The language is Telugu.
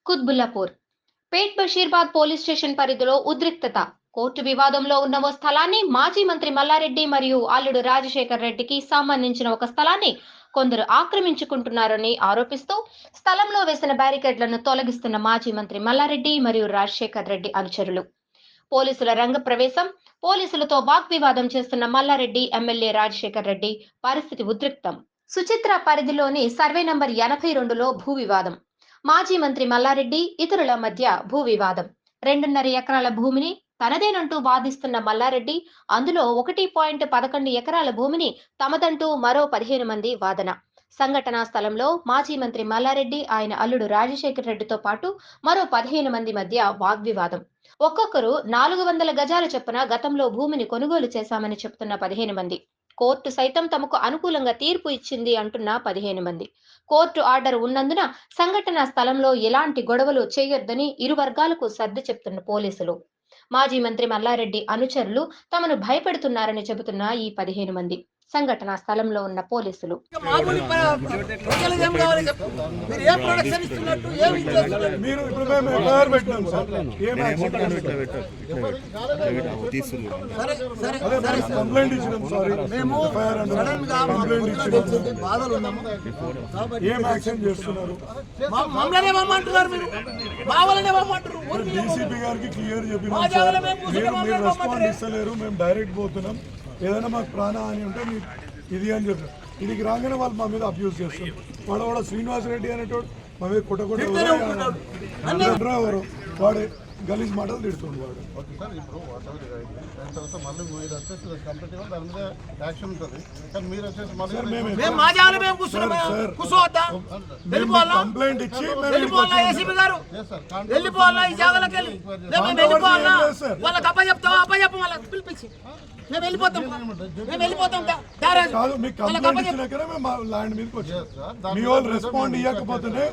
కుత్బుల్లాపూర్ పేట్ బషీర్బాద్ పోలీస్ స్టేషన్ పరిధిలో ఉద్రిక్తత. కోర్టు వివాదంలో ఉన్న ఓ స్థలాన్ని మాజీ మంత్రి మల్లారెడ్డి మరియు అల్లుడు రాజశేఖర్ రెడ్డికి సంబంధించిన ఒక స్థలాన్ని కొందరు ఆక్రమించుకుంటున్నారని ఆరోపిస్తూ స్థలంలో వేసిన బ్యారికేడ్లను తొలగిస్తున్న మాజీ మంత్రి మల్లారెడ్డి మరియు రాజశేఖర్ రెడ్డి అనుచరులు. పోలీసుల రంగ ప్రవేశం. పోలీసులతో వాగ్వివాదం చేస్తున్న మల్లారెడ్డి, ఎమ్మెల్యే రాజశేఖర్ రెడ్డి. పరిస్థితి ఉద్రిక్తం. సుచిత్ర పరిధిలోని సర్వే నంబర్ 82లో భూ వివాదం. మాజీ మంత్రి మల్లారెడ్డి ఇతరుల మధ్య భూ వివాదం. 2.5 ఎకరాల భూమిని తనదేనంటూ వాదిస్తున్న మల్లారెడ్డి, అందులో 1.11 ఎకరాల భూమిని తమదంటూ మరో 15 మంది వాదన. సంఘటనా స్థలంలో మాజీ మంత్రి మల్లారెడ్డి, ఆయన అల్లుడు రాజశేఖర్ రెడ్డితో పాటు మరో 15 మంది మధ్య వాగ్వివాదం. ఒక్కొక్కరు 400 గజాల చొప్పున గతంలో భూమిని కొనుగోలు చేశామని చెప్తున్న 15 మంది. కోర్టు సైతం తమకు అనుకూలంగా తీర్పు ఇచ్చింది అంటున్న 15 మంది. కోర్టు ఆర్డర్ ఉన్నందున సంఘటనా స్థలంలో ఎలాంటి గొడవలు చేయొద్దని ఇరు వర్గాలకు సర్ది చెప్తున్న పోలీసులు. మాజీ మంత్రి మల్లారెడ్డి అనుచరులు తమను భయపెడుతున్నారని చెబుతున్న ఈ 15 మంది. సంఘటనా స్థలంలో ఉన్న పోలీసులు. డైరెక్ట్ పోతున్నాం, ఏదైనా మాకు ప్రాణహాని ఉంటే ఇది అని చెప్పారు. ఇది రాగానే వాళ్ళు మా మీద అబ్యూజ్ చేస్తారు. వాడు శ్రీనివాసరెడ్డి అనేటోడు మా మీద ఎవరు వాడు గలీజ్ మాటలు తిడుతుంది వాడు. కంప్లైంట్ ఇచ్చి మేము వెళ్ళిపోతాం కాదు, మీకు కంప్లైంట్ ఇచ్చినాకనే మేము ల్యాండ్ మీదకి వచ్చాం. మీ వాళ్ళు రెస్పాండ్ ఇవ్వకపోతేనే